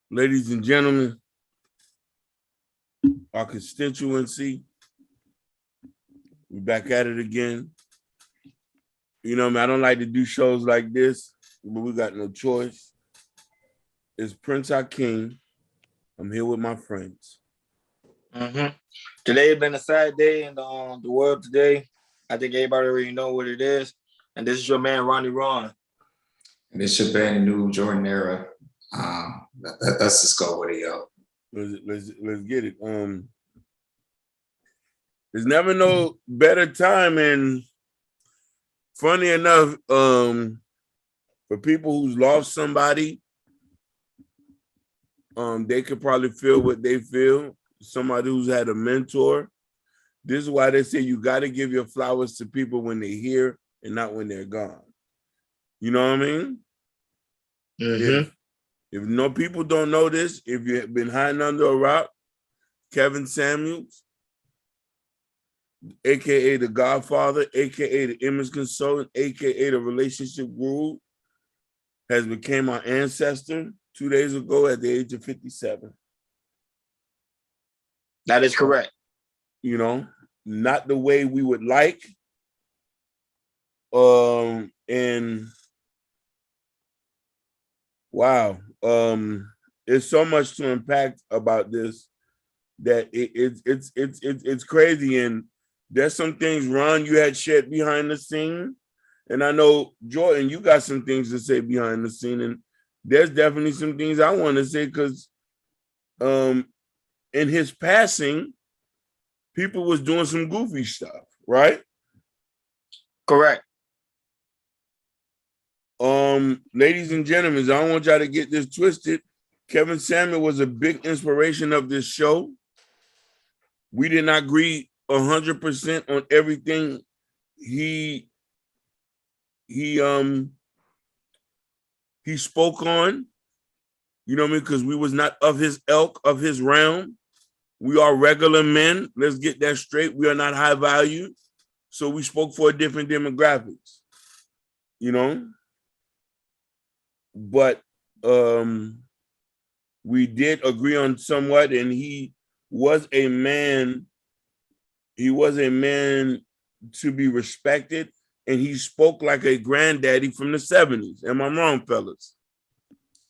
Ladies and gentlemen, our constituency, we're back at it again. You know, man, I don't like to do shows like this, but we got no choice. It's Prince Hakeem. I'm here with my friends. Mm-hmm. Today has been a sad day in the world today. I think everybody already know what it is. And this is your man, Ronnie Ron. And this your brand new Jordan era. Let's just go with it, yo. Let's get it. There's never no better time, and funny enough, for people who's lost somebody, they could probably feel what they feel. Somebody who's had a mentor. This is why they say you got to give your flowers to people when they're here and not when they're gone. You know what I mean? Mm-hmm. If no people don't know this, if you've been hiding under a rock, Kevin Samuels, aka the Godfather, aka the image consultant, aka the relationship guru, has became our ancestor 2 days ago at the age of 57. That is correct. You know, not the way we would like. And wow, there's so much to unpack about this that it's crazy. And there's some things, Ron, you had shared behind the scene, and I know Jordan, you got some things to say behind the scene, and there's definitely some things I want to say because, in his passing, people was doing some goofy stuff, right? Correct. Ladies and gentlemen, I don't want y'all to get this twisted. Kevin Samuel was a big inspiration of this show. We did not agree 100% on everything he spoke on. You know what I mean? Because we was not of his ilk, of his realm. We are regular men. Let's get that straight. We are not high value. So we spoke for a different demographics. You know? But we did agree on somewhat, and he was a man to be respected, and he spoke like a granddaddy from the 70s. Am I wrong, fellas?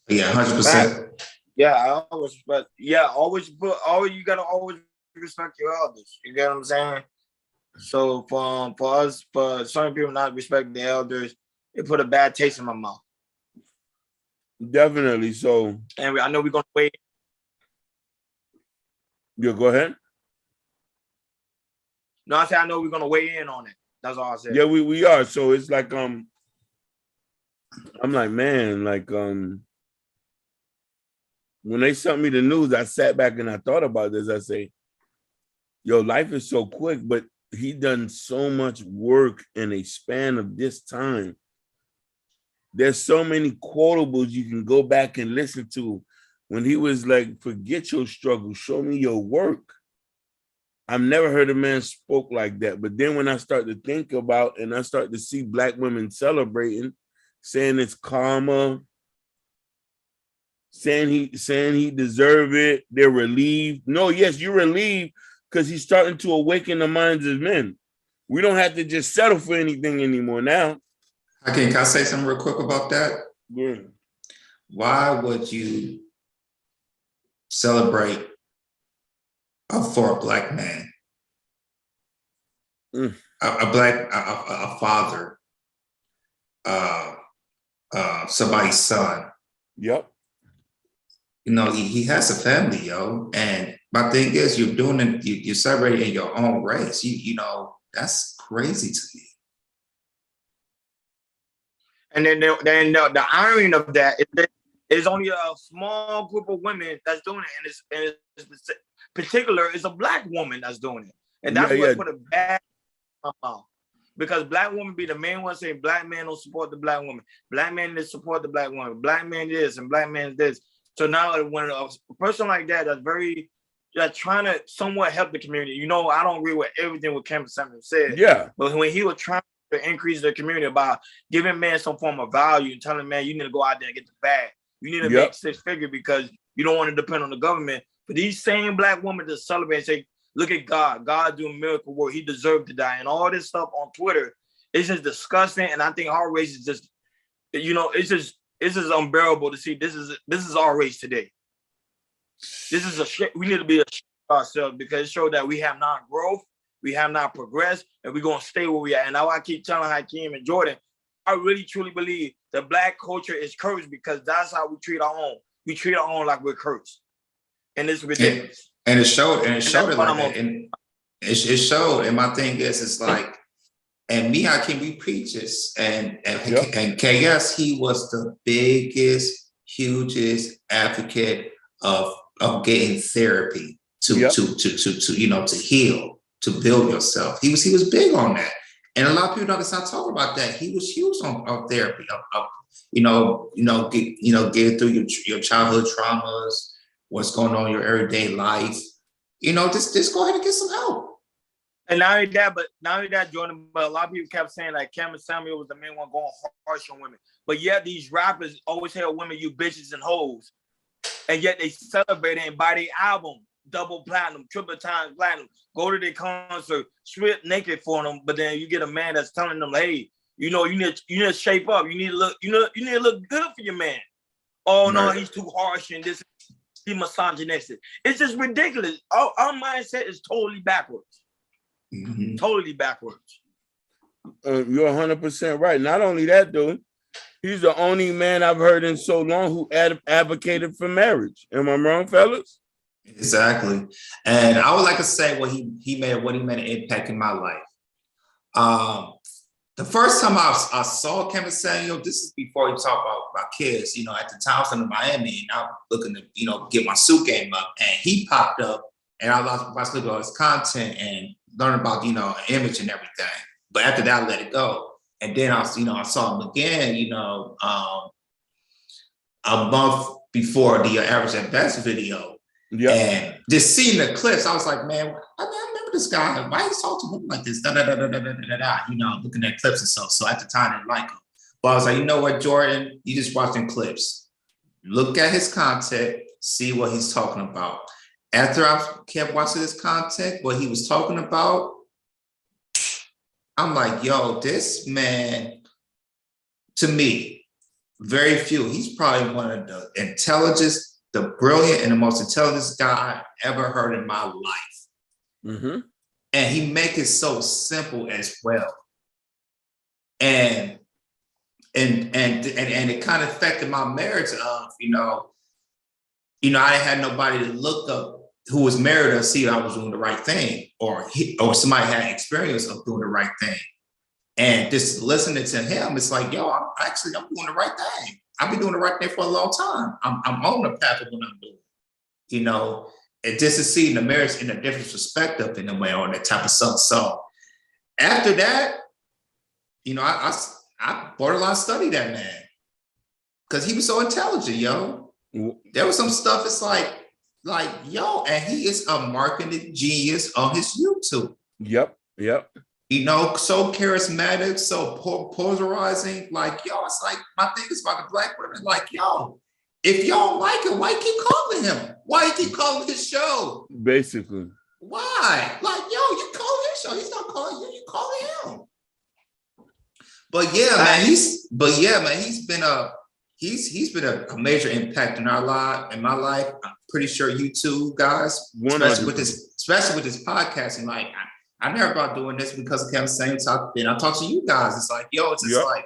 Yeah, 100%. Yeah, I always respect. Yeah, you gotta always respect your elders. You get what I'm saying? So for us, for some people not respecting the elders, it put a bad taste in my mouth. Definitely. So, and I know we're gonna wait. Yeah, go ahead. No, I said I know we're gonna weigh in on it. That's all I said. Yeah, we are. So it's like I'm like, man, like when they sent me the news, I sat back and I thought about this. I say, yo, life is so quick, but he done so much work in a span of this time. There's so many quotables you can go back and listen to when he was like, forget your struggle, show me your work. I've never heard a man spoke like that. But then when I start to think about and I start to see Black women celebrating, saying it's karma, saying he deserve it, they're relieved. No, yes, you're relieved because he's starting to awaken the minds of men. We don't have to just settle for anything anymore now. Okay, can I say something real quick about that? Yeah. Why would you celebrate for a Black man, a father, somebody's son? Yep. You know, he has a family, yo. And my thing is, you're doing it. You're celebrating your own race. You know, that's crazy to me. And then the irony of that is that it's only a small group of women that's doing it, and it's particular is a Black woman that's doing it, and that's what put a bad on. Because Black women be the main one saying Black men don't support the Black woman, Black men that support the Black woman, Black man this and Black man this. So now when a person like that that's trying to somewhat help the community, you know, I don't agree with everything what Kevin Samuel said. Yeah, but when he was trying to increase the community by giving men some form of value and telling man you need to go out there and get the bag. You need to make 6 figures because you don't want to depend on the government. For these same black women to celebrate and say, look at God. God doing miracle work. He deserved to die. And all this stuff on Twitter is just disgusting. And I think our race is just, it's just unbearable to see. This is our race today. This is a shit. We need to be ashamed of ourselves because it shows that we have not growth, we have not progressed, and we're going to stay where we are. And now I keep telling Hakeem and Jordan, I really truly believe the black culture is cursed because that's how we treat our own. We treat our own like we're cursed. And it's ridiculous. And it showed it like that. And it showed. And my thing is, it's like, and me, Hakeem, we preach this. And KS, he was the biggest, hugest advocate of getting therapy to heal, to build yourself. He was big on that. And a lot of people don't talk about that. He was huge on therapy, get through your childhood traumas, what's going on in your everyday life. Just go ahead and get some help. And not only that, Jordan, but a lot of people kept saying like Cameron Samuel was the main one going harsh on women. But yet these rappers always tell women, you bitches and hoes. And yet they celebrate it and buy their album, double platinum, triple times platinum, go to their concert, strip naked for them. But then you get a man that's telling them, hey, you need to shape up. You need to look good for your man. Oh no, he's too harsh and this, he's misogynistic. It's just ridiculous. Our mindset is totally backwards. Mm-hmm. Totally backwards. You're 100% right. Not only that, though, he's the only man I've heard in so long who advocated for marriage. Am I wrong, fellas? Exactly. And I would like to say what he made an impact in my life. The first time I saw Kevin Samuel, this is before he talked about kids, at the time I was in Miami and I was looking to, get my suit game up, and he popped up and I was looking at his content and learn about, image and everything. But after that, I let it go. And then I saw him again, a month before the Average at Best video. Yeah. And just seeing the clips, I was like, man, I remember this guy. Why he's talking to him like this? Looking at clips and stuff. So at the time, I didn't like him. But I was like, you know what, Jordan? You just watching clips. Look at his content, see what he's talking about. After I kept watching his content, what he was talking about, I'm like, yo, this man, to me, very few. He's probably one of the intelligent, the brilliant, and the most intelligent guy I ever heard in my life. Mm-hmm. And he make it so simple as well. And it kind of affected my marriage of, I had nobody to look up who was married to see I was doing the right thing, or somebody had experience of doing the right thing. And just listening to him, it's like, yo, I'm doing the right thing. I've been doing the right thing for a long time. I'm on the path of what I'm doing, and just to see the marriage in a different perspective in a way, on that type of stuff. So after that, I borderline studied that man because he was so intelligent, yo. There was some stuff, it's like, yo, and he is a marketing genius on his YouTube. Yep. So charismatic, so polarizing. Like, yo, it's like, my thing is about the black women. Like, yo, if y'all don't like him, why you keep calling him? Why you keep calling his show? Basically. Why? Like, yo, you call his show. He's not calling you. You calling him. But yeah, man, he's been a major impact in my life. I'm pretty sure you too, guys, especially with this podcasting. Like, I never thought doing this because of Kevin Samuel talk. Then I talk to you guys. It's like, yo, it's just like,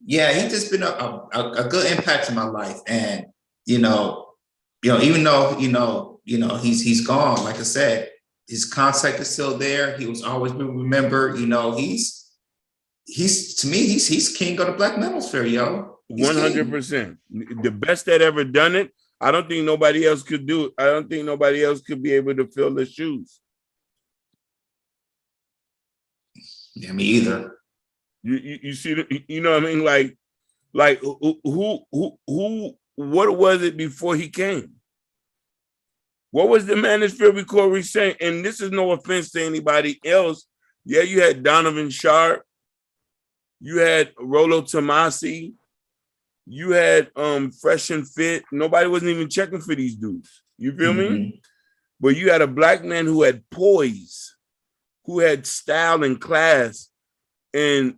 yeah, he's just been a good impact in my life. And even though he's gone, like I said, his contact is still there. He was always remembered. He's to me, he's king of the Black Manosphere, yo. 100%. The best that ever done it. I don't think nobody else could do it. I don't think nobody else could be able to fill the shoes. Yeah, me either. You see, what I mean? Like who, what was it before he came? What was the Manosphere before he saying? And this is no offense to anybody else. Yeah, you had Donovan Sharp. You had Rollo Tomasi. You had Fresh and Fit. Nobody wasn't even checking for these dudes. You feel me? But you had a black man who had poise, who had style and class, and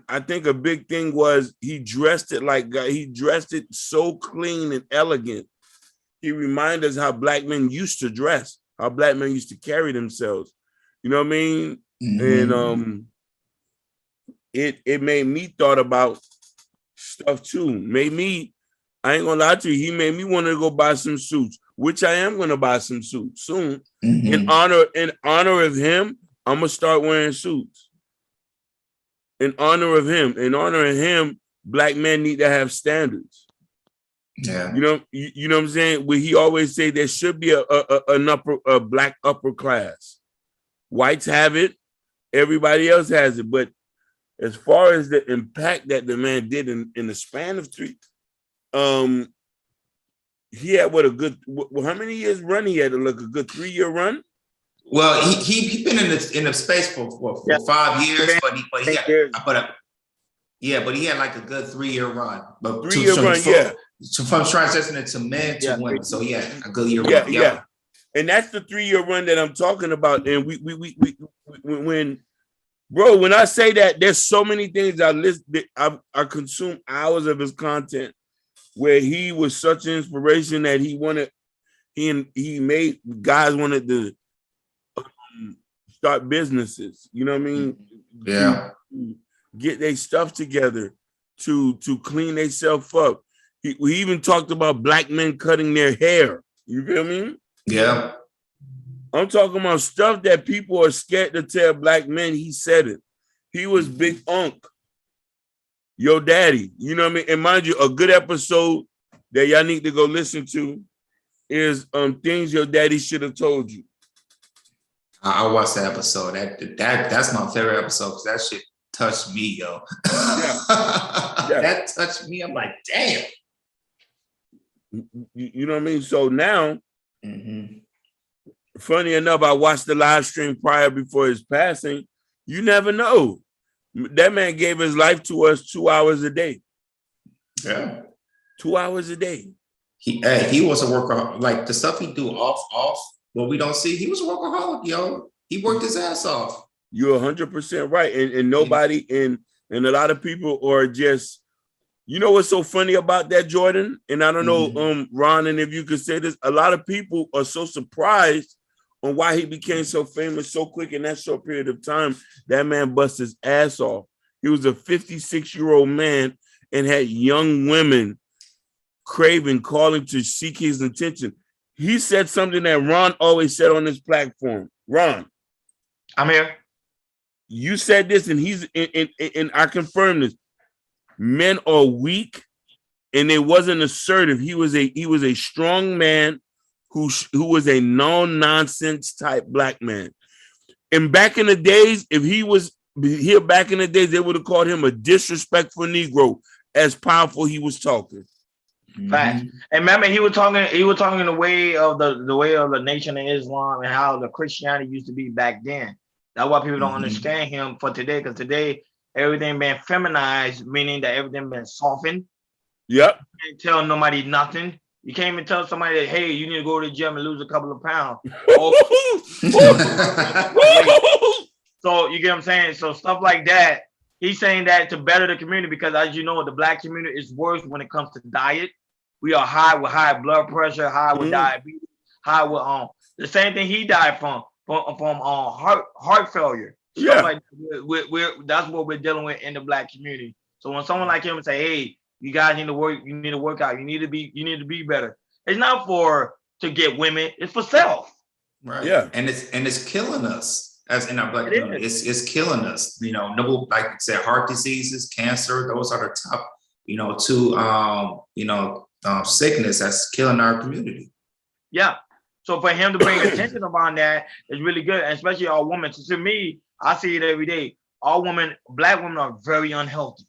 I think a big thing was he dressed it so clean and elegant. He reminded us how black men used to dress, how black men used to carry themselves. You know what I mean? And it made me thought about stuff too. I ain't gonna lie to you, he made me want to go buy some suits, which I am gonna buy some suits soon. In honor of him, I'm gonna start wearing suits. In honor of him, black men need to have standards. Yeah. You know what I'm saying? Where he always say there should be a black upper class. Whites have it, everybody else has it. But as far as the impact that the man did in the span of 3, he had how many years run he had? Like a good 3-year run. Well, he been in the space for 5 years, but he had like a good 3-year run. But 3-year run, So from transitioning to men to women, so yeah, a good year. Yeah. And that's the 3-year run that I'm talking about. And when I say that, there's so many things I consume hours of his content where he was such an inspiration that he made guys wanted to start businesses. You know what I mean? Yeah. To get their stuff together, to clean themselves up. We even talked about black men cutting their hair. You feel me? Yeah. I'm talking about stuff that people are scared to tell black men. He said it. He was Big Unc, your daddy. You know what I mean? And mind you, a good episode that y'all need to go listen to is things your daddy should have told you. I watched that episode. That's my favorite episode because that shit touched me, yo. Yeah. That touched me. I'm like, damn. You know what I mean? So now, funny enough, I watched the live stream before his passing. You never know. That man gave his life to us 2 hours a day. Yeah. 2 hours a day. He was a workaholic. Like the stuff he do off, what we don't see, he was a workaholic, yo. He worked his ass off. You're 100% right. And nobody, and a lot of people are just, you know what's so funny about that, Jordan? And I don't know, Ron, and if you could say this, a lot of people are so surprised on why he became so famous so quick in that short period of time. That man bust his ass off. He was a 56-year-old man and had young women calling to seek his attention. He said something that Ron always said on this platform. Ron, I'm here. You said this, and and I confirm this. Men are weak, and it wasn't assertive. He was a strong man who was a no-nonsense type black man. And back in the days, if he was here back in the days, they would have called him a disrespectful Negro. As powerful he was talking. Fact. And remember, he was talking in the way of the Nation of Islam and how the Christianity used to be back then. That's why people don't understand him for today, because today everything been feminized, meaning that everything been softened. Yep. You can't tell nobody nothing. You can't even tell somebody that, hey, you need to go to the gym and lose a couple of pounds. So you get what I'm saying? So stuff like that. He's saying that to better the community because, as you know, the black community is worse when it comes to diet. We are high with high blood pressure, high with diabetes, high with the same thing he died from heart failure. Yeah, like that's what we're dealing with in the black community. So when someone like him say, "Hey, you guys need to work. You need to work out. You need to be better." It's not to get women. It's for self. Right. Yeah, and it's killing us. As in our black community, it's killing us. You know, like I said, heart diseases, cancer, those are the top, sickness that's killing our community. Yeah. So for him to bring attention upon that is really good, and especially all women. So to me, I see it every day. All women, black women are very unhealthy.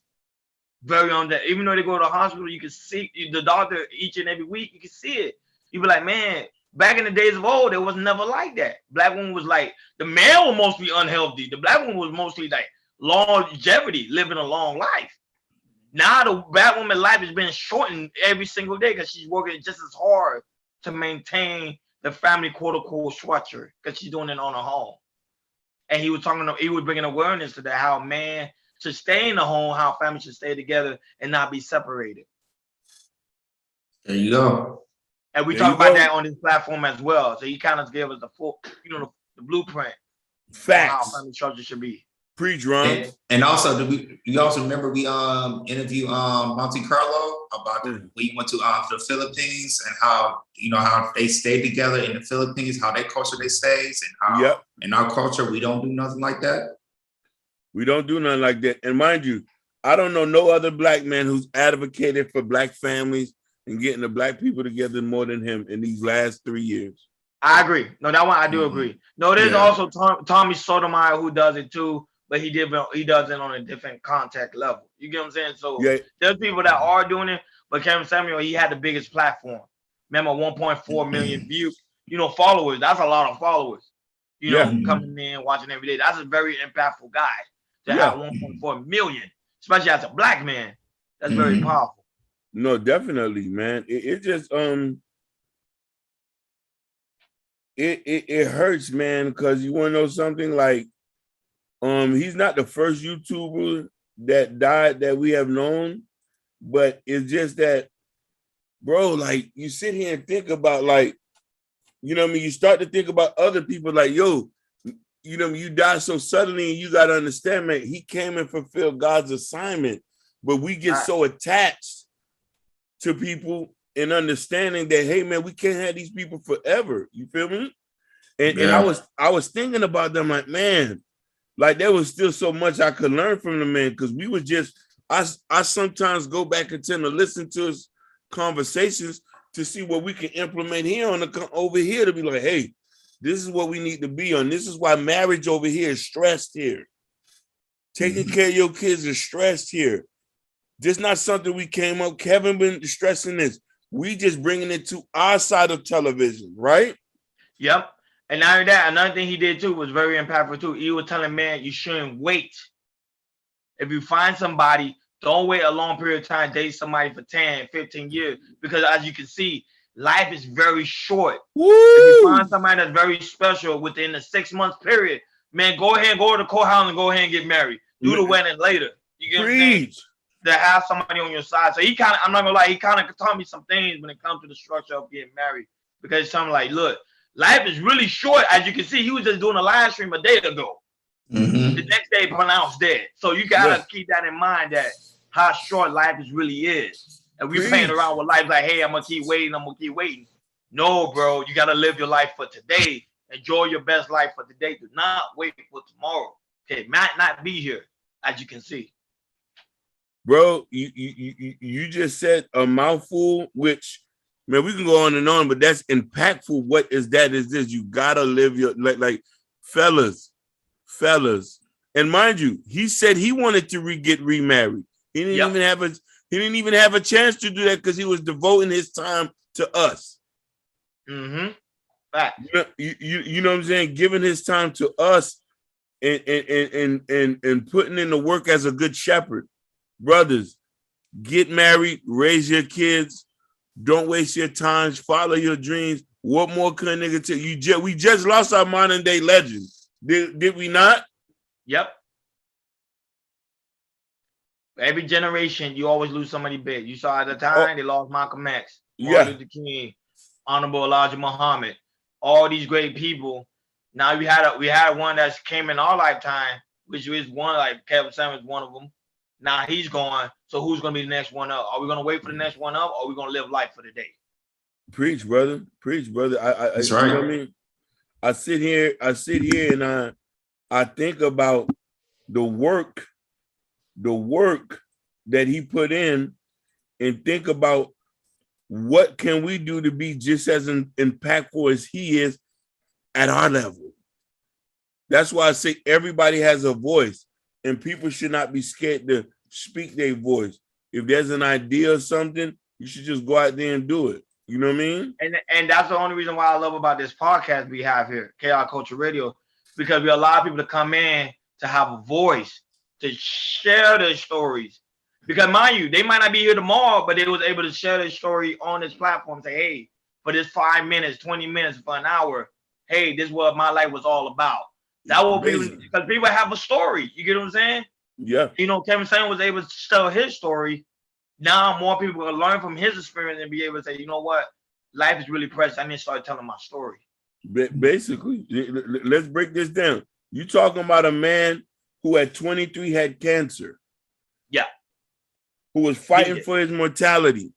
Very even though they go to the hospital, you can see the doctor each and every week, you can see it. You be like, man, back in the days of old, it was never like that. Black woman was like, the male was mostly unhealthy. The black woman was mostly like longevity, living a long life. Now the black woman's life has been shortened every single day because she's working just as hard to maintain the family quote unquote structure because she's doing it on her home. And he was bringing awareness to that, how man should stay in the home, how family should stay together and not be separated. There you go. And we talk about that on this platform as well. So he kind of gave us the full, the blueprint. Facts. How family structure should be. Preach, Ron. And also, you also remember we interviewed Monte Carlo about we went to the Philippines and how how they stayed together in the Philippines, how their culture they stays, and how in our culture we don't do nothing like that. We don't do nothing like that. And mind you, I don't know no other black man who's advocated for black families and getting the black people together more than him in these last 3 years. I agree. No, that one I do agree. No, there's also Tommy Sotomayor who does it too. But he does it on a different contact level. You get what I'm saying? So there's people that are doing it, but Kevin Samuel, he had the biggest platform. Remember, 1.4 million views, followers. That's a lot of followers. Coming in, watching every day. That's a very impactful guy to have 1.4 million, especially as a black man. That's very powerful. No, definitely, man. It just it hurts, man, because you want to know something like. He's not the first YouTuber that died that we have known, but it's just that, bro, like you sit here and think about like, you start to think about other people like, yo, you die so suddenly and you got to understand, man, he came and fulfilled God's assignment, but we get so attached to people and understanding that, hey, man, we can't have these people forever. You feel me? And I was thinking about them like, man, like there was still so much I could learn from the man because we were just I sometimes go back and tend to listen to his conversations to see what we can implement here over here to be like, hey, this is what we need to be on. This is why marriage over here is stressed here. Taking care of your kids is stressed here. This is not something we came up. Kevin been stressing this. We just bringing it to our side of television, right? Yep. And not that, another thing he did too was very impactful too. He was telling man, you shouldn't wait. If you find somebody, don't wait a long period of time, date somebody for 10, 15 years. Because as you can see, life is very short. Woo! If you find somebody that's very special within the 6 month period, man, go ahead and go to the courthouse and go ahead and get married. Do the wedding later. You get what I'm saying? To have somebody on your side. So he kind of, I'm not gonna lie, he kind of taught me some things when it comes to the structure of getting married. Because something like, look, life is really short. As you can see, he was just doing a live stream a day ago. The next day pronounced dead. So you gotta keep that in mind, that how short life really is. And we playing around with life like, hey, I'm gonna keep waiting. No, bro, you gotta live your life for today. Enjoy your best life for today. Do not wait for tomorrow. Okay, might not be here, as you can see. Bro, you just said a mouthful, which, man, we can go on and on, but that's impactful. What is that? Is this? You gotta live your like fellas. And mind you, he said he wanted to get remarried. He didn't even have a chance to do that because he was devoting his time to us. Fact. You know what I'm saying? Giving his time to us and putting in the work as a good shepherd. Brothers, get married, raise your kids, don't waste your time, follow your dreams. What more could a nigga tell you? We just lost our modern day legends. Did we not? Yep. Every generation, you always lose somebody big. You saw at the time, they lost Malcolm X, Martin Luther King, Honorable Elijah Muhammad, all these great people. Now we had one that came in our lifetime, which is one, like Kevin Samuels is one of them. Now he's gone. So who's going to be the next one up? Are we going to wait for the next one up, or are we going to live life for the day? Preach, brother. That's right. You know what I mean? I sit here and I think about the work that he put in, and think about what can we do to be just as impactful as he is at our level. That's why I say everybody has a voice, and people should not be scared to speak their voice. If there's an idea or something, you should just go out there and do it. You know what I mean? And that's the only reason why I love about this podcast we have here, KR Culture Radio, because we allow people to come in to have a voice, to share their stories. Because mind you, they might not be here tomorrow, but they was able to share their story on this platform. Say, hey, for this 5 minutes, 20 minutes, for an hour, hey, this is what my life was all about. That will be because people have a story. You get what I'm saying? Yeah. You know, Kevin Samuels was able to tell his story. Now more people will learn from his experience and be able to say, you know what, life is really precious. I need to start telling my story. Basically, let's break this down. You talking about a man who at 23 had cancer. Yeah. Who was fighting for his mortality,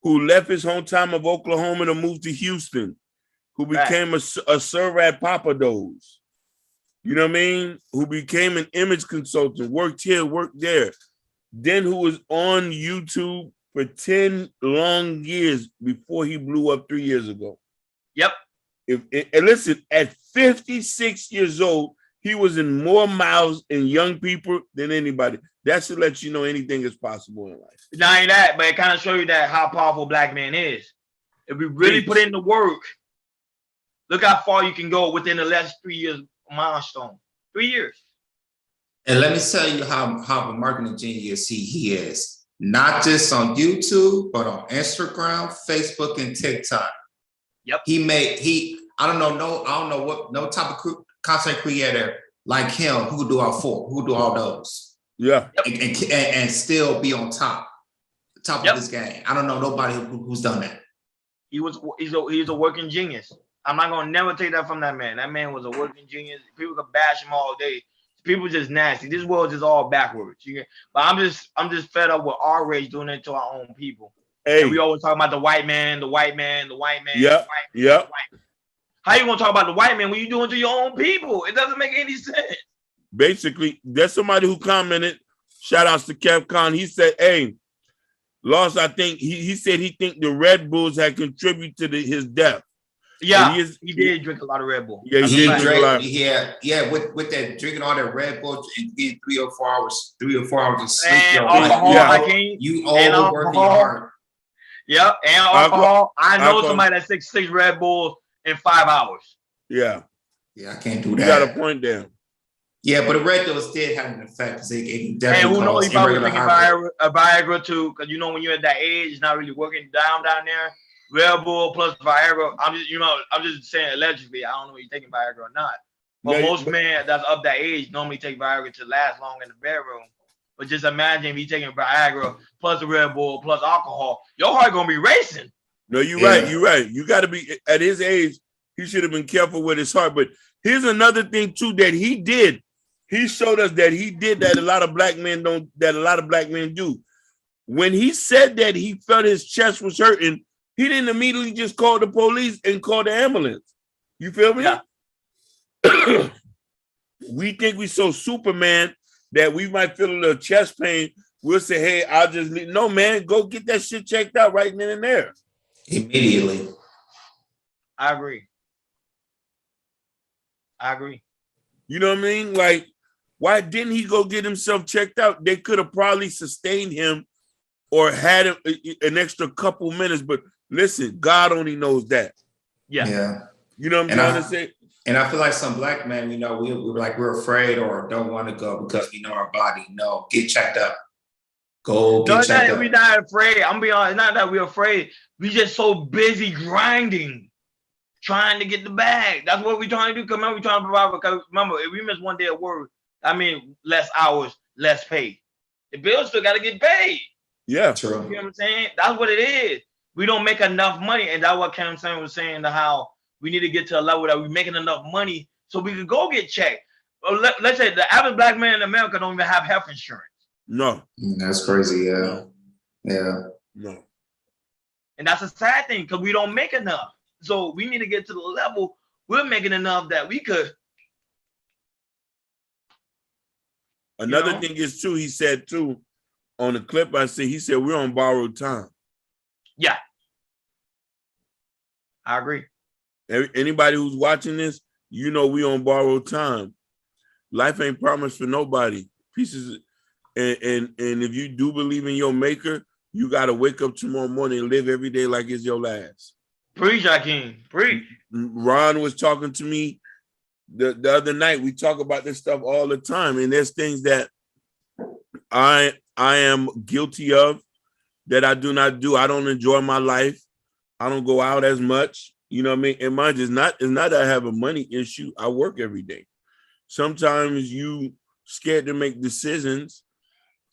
who left his hometown of Oklahoma to move to Houston, who became a server at Papados. You know what I mean? Who became an image consultant, worked here, worked there. Then who was on YouTube for 10 long years before he blew up 3 years ago. Yep. And listen, at 56 years old, he was in more mouths and young people than anybody. That should let you know anything is possible in life. Not only that, but it kind of show you that how powerful black man is. If we really put in the work, look how far you can go within the last 3 years milestone. 3 years. And let me tell you how of a marketing genius he is. Not just on YouTube, but on Instagram, Facebook, and TikTok. Yep. I don't know what no type of content creator like him who do all those. Yeah. And still be on top of this game. I don't know nobody who's done that. He's a working genius. I'm not gonna never take that from that man. That man was a working genius. People could bash him all day. People just nasty. This world is all backwards. But I'm just fed up with our race doing it to our own people. Hey, and we always talk about the white man, the white man, the white man. Yeah, yeah. How you gonna talk about the white man when you doing it to your own people? It doesn't make any sense. Basically, there's somebody who commented. Shout outs to Kev Khan. He said, "Hey, Lost. I think he said he think the Red Bulls had contributed to his death." Yeah, he did drink a lot of Red Bull. Yeah, he did drink a lot. Yeah, with that drinking all that Red Bull and getting 3 or 4 hours of sleep. And alcohol, you overworking your heart. Yep, and alcohol. I know somebody that 6 Red Bulls in 5 hours. Yeah, I can't do that. You got a point there. Yeah, but the Red Bulls did have an effect because it definitely. And who knows? He probably drinking Viagra too, because you know when you're at that age, it's not really working down there. Red Bull plus Viagra. I'm just saying allegedly. I don't know if you're taking Viagra or not. But most men that's up that age normally take Viagra to last long in the bedroom. But just imagine if you're taking Viagra plus the Red Bull plus alcohol, your heart gonna be racing. No, you're right. You're right. You got to be at his age. He should have been careful with his heart. But here's another thing too that he did. He showed us that he did that a lot of black men don't. That a lot of black men do. When he said that he felt his chest was hurting, he didn't immediately just call the police and call the ambulance. You feel me? Yeah. We think we so Superman that we might feel a little chest pain. We'll say, hey, I'll just leave. No, man, go get that shit checked out right then and there. Immediately. I agree. You know what I mean? Like, why didn't he go get himself checked out? They could have probably sustained him or had an extra couple minutes, but listen, God only knows that. Yeah. You know what I'm trying to say? And I feel like some black men, we're afraid or don't want to go because we know our body. No, get checked up. Get checked up. We're not afraid. I'm be honest, not that we're afraid. We just so busy grinding, trying to get the bag. That's what we're trying to do. Because remember, we're trying to provide. Because remember, if we miss one day of work, less hours, less pay. The bills still got to get paid. Yeah, true. You know what I'm saying? That's what it is. We don't make enough money, and that's what Cam Sam was saying. How we need to get to a level that we're making enough money so we can go get checked. Let's say the average black man in America don't even have health insurance. No, that's crazy. Yeah. No. And that's a sad thing because we don't make enough. So we need to get to the level we're making enough that we could. Another thing is too, he said too, on the clip he said we're on borrowed time. Yeah. I agree. Anybody who's watching this, we on borrowed time. Life ain't promised for nobody. Pieces, and if you do believe in your maker, you got to wake up tomorrow morning and live every day like it's your last. Preach, Hakeem. Preach. Ron was talking to me the other night. We talk about this stuff all the time, and there's things that I am guilty of that I do not do. I don't enjoy my life. I don't go out as much. You know what I mean? And mine is not that I have a money issue. I work every day. Sometimes you scared to make decisions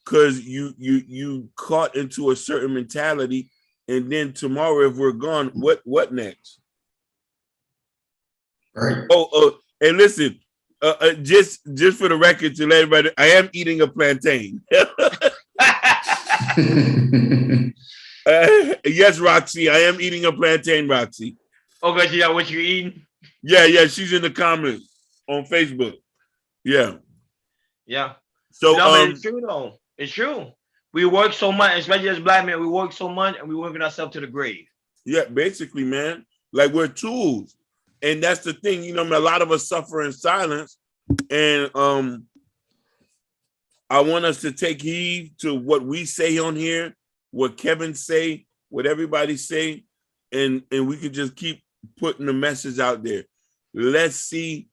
because you caught into a certain mentality, and then tomorrow, if we're gone, what next? Right. Oh, and listen, just for the record to let everybody, I am eating a plantain. Yes, Roxy, I am eating a plantain, Roxy. Okay, yeah, what you eating? Yeah, she's in the comments on Facebook. Yeah. So it's true though. It's true. We work so much, especially as black men. We work so much, and we working ourselves to the grave. Yeah, basically, man. Like we're tools, and that's the thing. You know, a lot of us suffer in silence, and I want us to take heed to what we say on here, what Kevin say, what everybody say, and we could just keep putting the message out there. Let's see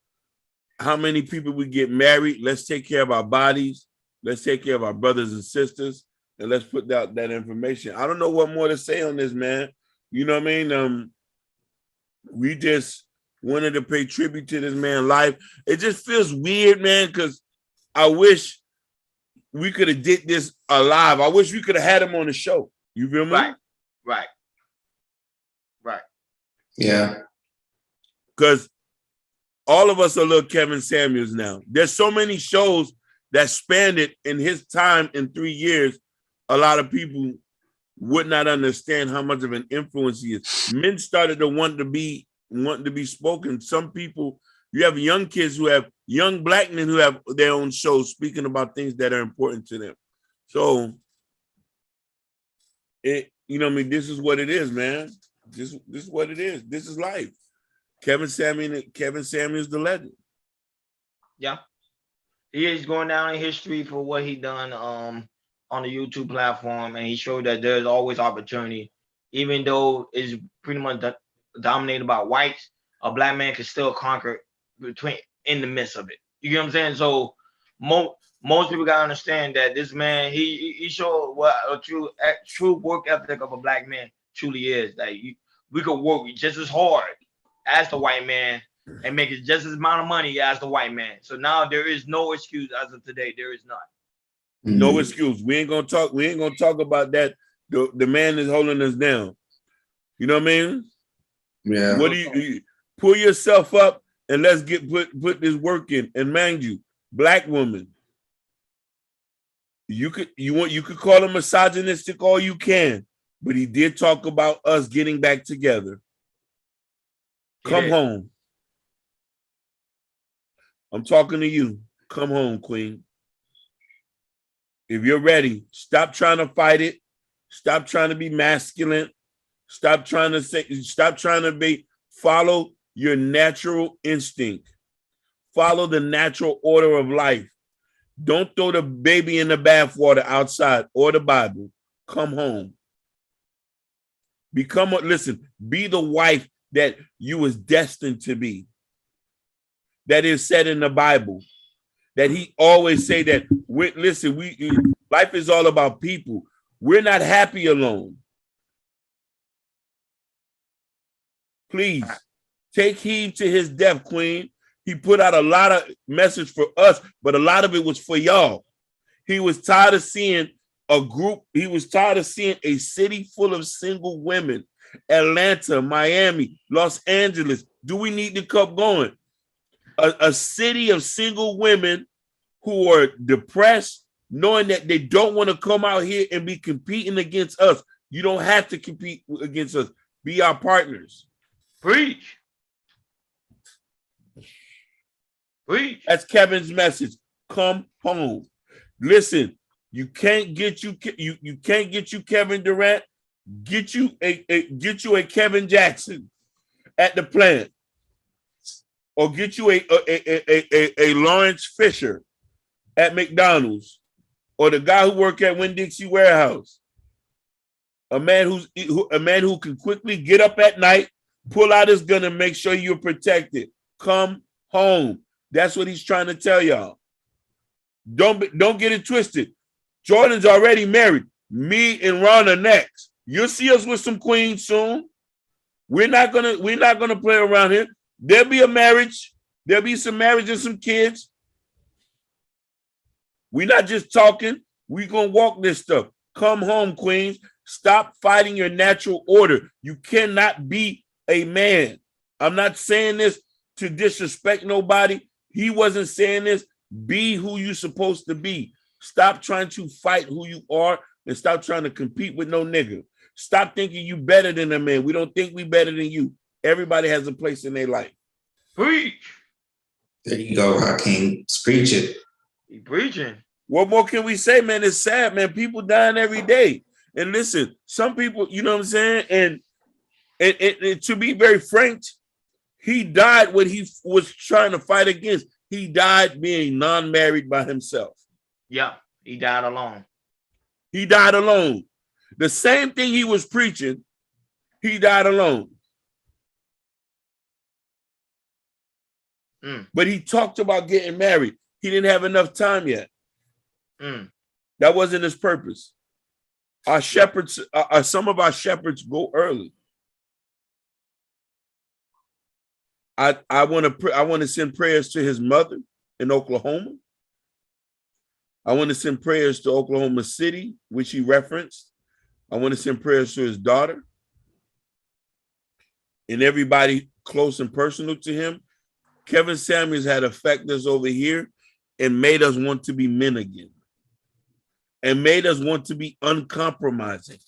how many people we get married. Let's take care of our bodies. Let's take care of our brothers and sisters, and let's put out that information. I don't know what more to say on this, man. You know what I mean? We just wanted to pay tribute to this man's life. It just feels weird, man, because I wish we could have did this alive. I wish we could have had him on the show. You feel me? Right. Yeah. Because all of us are little Kevin Samuels now. There's so many shows that spanned it in his time in 3 years. A lot of people would not understand how much of an influence he is. Men started to want to be spoken. Some people, you have young kids who have young black men who have their own shows speaking about things that are important to them. So this is what it is, man. This is what it is. This is life. Kevin Samuels, the legend. Yeah. He is going down in history for what he done on the YouTube platform, and he showed that there's always opportunity. Even though it's pretty much dominated by whites, a black man can still conquer in the midst of it. You get what I'm saying? So most people gotta understand that this man, he showed what a true work ethic of a black man truly is. Like we could work just as hard as the white man and make it just as amount of money as the white man. So now there is no excuse as of today. There is none. No excuse. We ain't gonna talk about that. The man is holding us down. You know what I mean? Yeah. What do you pull yourself up and let's put this work in? And mind you, black woman, you could call him misogynistic all you can, but he did talk about us getting back together. Come home. I'm talking to you. Come home, queen. If you're ready, stop trying to fight it. Stop trying to be masculine. Stop trying to follow your natural instinct. Follow the natural order of life. Don't throw the baby in the bathwater outside or the Bible. Come home. Be the wife that you was destined to be. That is said in the Bible. That he always say that, life is all about people. We're not happy alone. Please take heed to his death, queen. He put out a lot of message for us, but a lot of it was for y'all. He was tired of seeing a city full of single women. Atlanta, Miami, Los Angeles. Do we need to keep going? A city of single women who are depressed, knowing that they don't want to come out here and be competing against us. You don't have to compete against us. Be our partners. Preach. That's Kevin's message. Come home. Listen, you can't get you Kevin Durant. Get you a Kevin Jackson at the plant, or get you a Lawrence Fisher at McDonald's, or the guy who worked at Winn-Dixie Warehouse. A man who can quickly get up at night, pull out his gun, and make sure you're protected. Come home. That's what he's trying to tell y'all. Don't get it twisted. Jordan's already married. Me and Ron are next. You'll see us with some queens soon. We're not gonna play around here. There'll be a marriage. There'll be some marriage and some kids. We're not just talking. We're gonna walk this stuff. Come home, queens. Stop fighting your natural order. You cannot be a man. I'm not saying this to disrespect nobody. He wasn't saying this. Be who you're supposed to be. Stop trying to fight who you are and stop trying to compete with no nigga. Stop thinking you better than a man. We don't think we better than you. Everybody has a place in their life. Preach. There you go, Hakeem. Preach it. He preaching. What more can we say, man? It's sad, man. People dying every day. And listen, some people, you know what I'm saying? And to be very frank, he died what he was trying to fight against. He died being non-married by himself. Yeah, he died alone. He died alone. The same thing he was preaching, he died alone. But he talked about getting married. He didn't have enough time yet. That wasn't his purpose. Our shepherds, some of our shepherds go early. I want to send prayers to his mother in Oklahoma. I want to send prayers to Oklahoma City, which he referenced. I want to send prayers to his daughter and everybody close and personal to him. Kevin Samuels had affected us over here and made us want to be men again and made us want to be uncompromising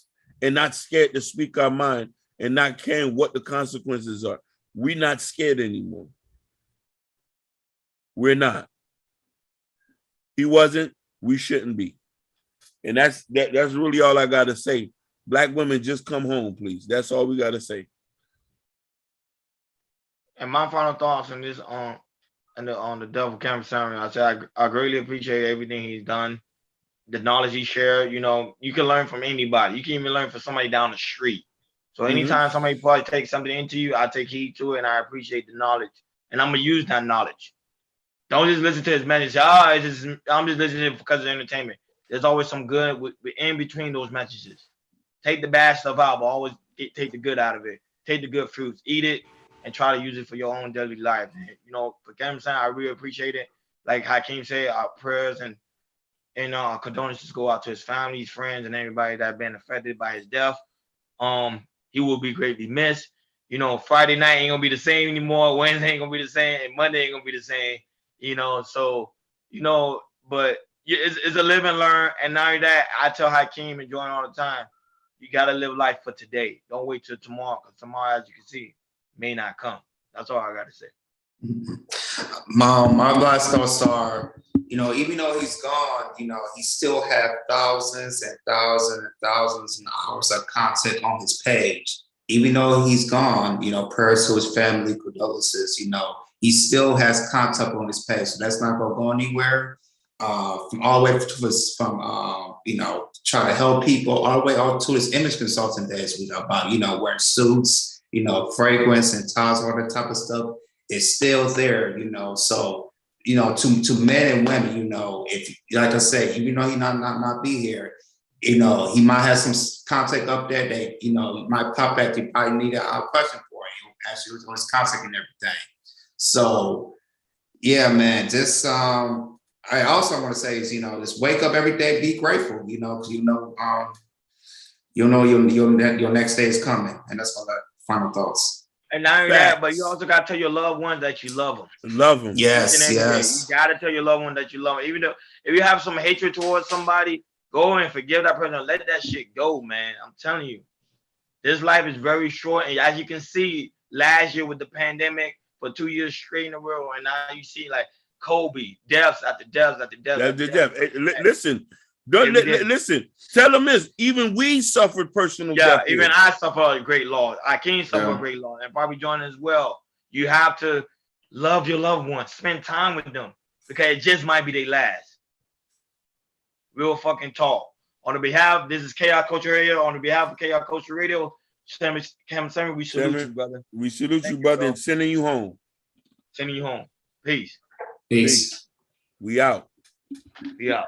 and not scared to speak our mind and not caring what the consequences are. We're not scared anymore. We're not. He wasn't. We shouldn't be. And that's really all I got to say. Black women, just come home, please. That's all we got to say. And my final thoughts on this on the Devil Kevin Samuels, I said I greatly appreciate everything he's done, the knowledge he shared. You know, you can learn from anybody. You can even learn from somebody down the street. So anytime somebody probably takes something into you, I take heed to it, and I appreciate the knowledge. And I'm gonna use that knowledge. Don't just listen to his message. I'm just listening to it because of entertainment. There's always some good in between those messages. Take the bad stuff out, but always take the good out of it. Take the good fruits, eat it, and try to use it for your own daily life. And, you know, for Kevin Samuels, I really appreciate it. Like Hakeem said, our prayers and our condolences go out to his family, his friends, and everybody that been affected by his death. He will be greatly missed. You know, Friday night ain't gonna be the same anymore. Wednesday ain't gonna be the same, and Monday ain't gonna be the same. You know, so but it's a live and learn. And now that I tell Hakeem and Jordan all the time, you gotta live life for today. Don't wait till tomorrow, because tomorrow, as you can see, may not come. That's all I gotta say. My last thoughts are, even though he's gone, he still have thousands and thousands and thousands and hours of content on his page. Even though he's gone, prayers to his family, condolences, he still has content on his page. So that's not gonna go anywhere. From all the way to his, trying to help people, all the way all to his image consulting days, about, wearing suits, fragrance and ties, all that type of stuff. It's still there, so, to men and women, if, like I said, even though he not be here, he might have some contact up there that, you might pop back, you probably need a question for you, actually on his contact and everything. So, yeah, man, just, I also want to say is, just wake up every day, be grateful, because your next day is coming, and that's my final thoughts. And not only that, but you also got to tell your loved ones that you love them. Love them. Yes. You got to tell your loved one that you love them. Even though if you have some hatred towards somebody, go and forgive that person. Let that shit go, man. I'm telling you. This life is very short. And as you can see, last year with the pandemic, for 2 years straight in a row, and now you see like Kobe, deaths after deaths after deaths. Hey, listen. Listen, tell them this. Even we suffered personal death. Even I suffer a great loss. I can't suffer a great loss, and probably Jordan as well. You have to love your loved ones, spend time with them, because it just might be their last. Real fucking talk. On the behalf, this is Chaos Culture Radio. On the behalf of Chaos Culture Radio, Kevin Samuels, we salute you, brother. We salute you, brother, and sending you home. Sending you home. Peace. Peace. We out. We out.